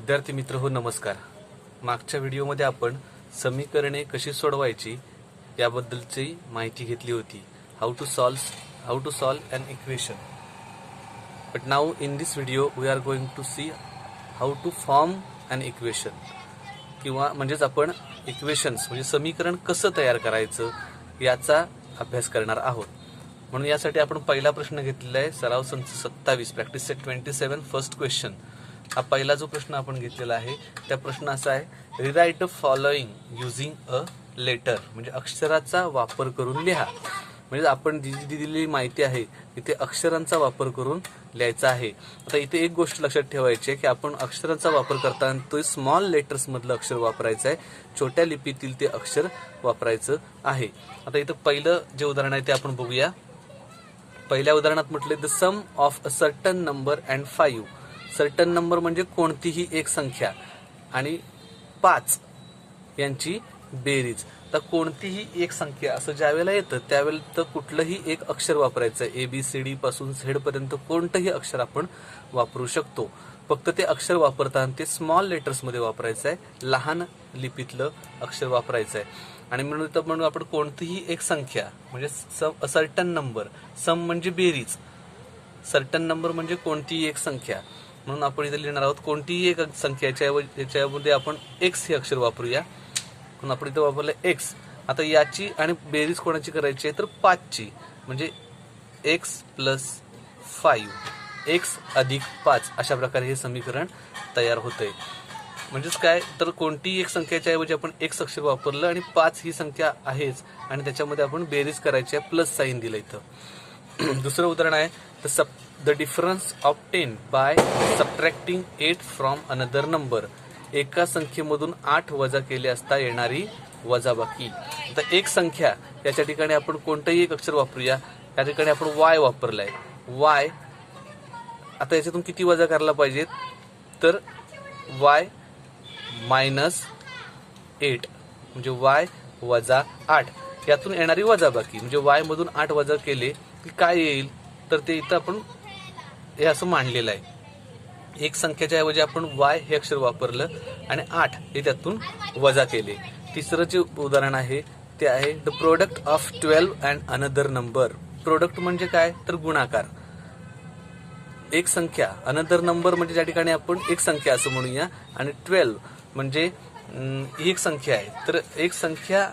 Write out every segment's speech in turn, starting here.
विद्यार्थी मित्र हो नमस्कार. मागच्या व्हिडिओमध्ये आपण समीकरणे कशी सोडवायची याबद्दलची माहिती घेतली होती. How to solve an equation. But now in this video we are going to see how to form an equation, किंवा म्हणजेच आपण इक्वेशन्स म्हणजे समीकरण कसं तयार करायचं याचा अभ्यास करणार आहोत. म्हणून यासाठी आपण पहिला प्रश्न घेतलेला आहे सराव संच 27 प्रॅक्टिस सेट 27 फर्स्ट क्वेश्चन. हा पहिला जो प्रश्न आपण घेतलेला आहे त्या प्रश्न असा आहे, rewrite the following using a letter, म्हणजे अक्षराचा वापर करून लिहा. म्हणजे आपण जी दिलेली माहिती आहे तिथे अक्षरांचा वापर करून लिहायचा आहे. आता इथे एक गोष्ट लक्षात ठेवायची आहे की आपण अक्षरांचा वापर करताना तो स्मॉल लेटर्स मधलं अक्षर वापरायचं आहे, छोट्या लिपीतील ते अक्षर वापरायचं आहे. आता इथं पहिलं जे उदाहरण आहे ते आपण बघूया. पहिल्या उदाहरणात म्हटले the sum of a certain number and 5. Certain number म्हणजे कोणतीही एक संख्या आणि 5 यांची बेरीज. तर कोणतीही एक संख्या असं ज्यावेळेला येतं त्यावेळेला तर कुठलंही एक अक्षर वापरायचं. ABCD पासून Z पर्यंत कोणतंही अक्षर आपण वापरू शकतो. फक्त ते अक्षर वापरताना ते स्मॉल लेटर्स मध्ये वापरायचं आहे, लहान लिपीतलं अक्षर वापरायचं आहे. आणि म्हणून आपण कोणतीही एक संख्या म्हणजे सर्टन नंबर, सम म्हणजे बेरीज, सर्टन नंबर म्हणजे कोणतीही एक संख्या. म्हणून आपण इथे लिहिणार आहोत कोणतीही एक संख्या, याच्यामध्ये आपण x हे अक्षर वापरूया. म्हणून आपण इथे वापरलं x. आता याची आणि बेरीज कोणाची करायची आहे तर 5 ची, म्हणजे x + 5, x + 5 अशा प्रकारे हे समीकरण तयार होतंय. म्हणजेच काय तर कोणतीही एक संख्याच्या ऐवजी आपण x अक्षर वापरलं आणि 5 ही संख्या आहेच आणि त्याच्यामध्ये आपण बेरीज करायची आहे, प्लस साइन दिलं इथं. दुसरं उदाहरण आहे the difference of 10 by subtracting 8 from another number. एका संख्येमधून 8 वजा केले असता येणारी वजाबाकी. आता एक संख्या याच्या ठिकाणी आपण कोणतंही एक अक्षर वापरूया. या ठिकाणी आपण y वापरलाय. y आता याच्यातून किती वजा करायला पाहिजेत तर y -8 म्हणजे y - 8 यातून येणारी वजाबाकी. म्हणजे y मधून 8 वजा केले की काय येईल तर ते इथं आपण हे असं मांडलेलं आहे. एक संख्येच्या ऐवजी आपण y हे अक्षर वापरलं आणि 8 हे त्यातून वजा केले. तिसरं जे उदाहरण आहे ते आहे the product of 12 and another number. Product म्हणजे काय तर गुणाकार. एक संख्या, अनदर नंबर म्हणजे ज्या ठिकाणी आपण एक संख्या असं म्हणूया, आणि 12 म्हणजे एक संख्या आहे तर एक संख्या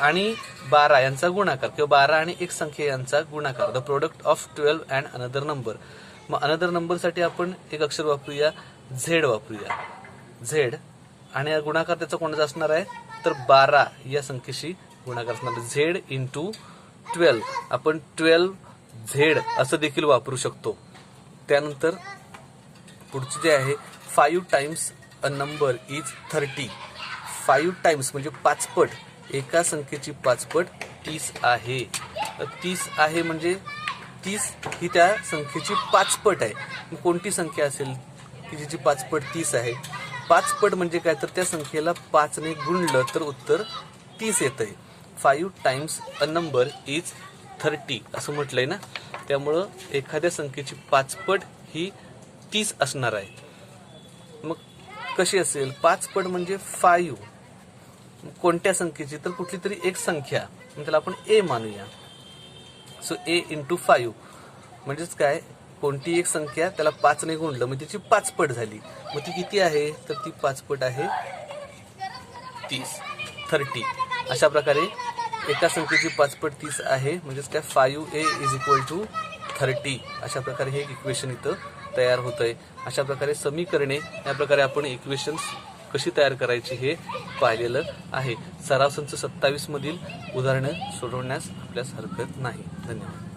आणि 12 यांचा गुणाकार, किंवा 12 आणि एक संख्या यांचा गुणाकार. The product of 12 and another number. मग अनदर नंबर साठी आपण एक अक्षर वापरूया, Z वापरूया. Z आणि गुणाकार त्याचा कोणाचा असणार आहे तर 12 या संख्येशी गुणाकार असणार. Z × 12 आपण 12Z असं देखील वापरू शकतो. त्यानंतर पुढचे जे आहे 5 times a number is 30. 5 times म्हणजे 5 पट, एका संख्येची 5 पट 30 आहे. 30 आहे म्हणजे 30 ही त्या संख्येची 5 पट आहे. कोणती संख्या असेल की जिची 5 पट 30 आहे. 5 पट म्हणजे काय तर त्या संख्येला 5 ने गुणलं तर उत्तर 30 येतंय. 5 टाइम्स अ नंबर इज 30 असं म्हटलंय ना, त्यामुळं एखाद्या संख्येची 5 पट ही 30 असणार आहे. मग कशी असेल 5 पट म्हणजे 5 कोणत्या संख्येची तर कुठली तरी एक संख्या, त्याला आपण a मानूया. सो a × 5 म्हणजेच काय कोणती एक संख्या त्याला 5 ने गुणलं म्हणजे त्याची 5 पट झाली. मग ती किती आहे तर ती 5 पट आहे 30. अशा प्रकारे एका संख्येची 5 पट 30 आहे, म्हणजेच काय 5a = 30. अशा प्रकारे हे इक्वेशन इथं तयार होतंय. अशा प्रकारे समीकरणे या प्रकारे आपण इक्वेशन्स कशी तयार करायची हे पाहिलेलं आहे. सराव संच 27 मधील उदाहरणं सोडवण्यास आपल्यास हरकत नाही. धन्यवाद.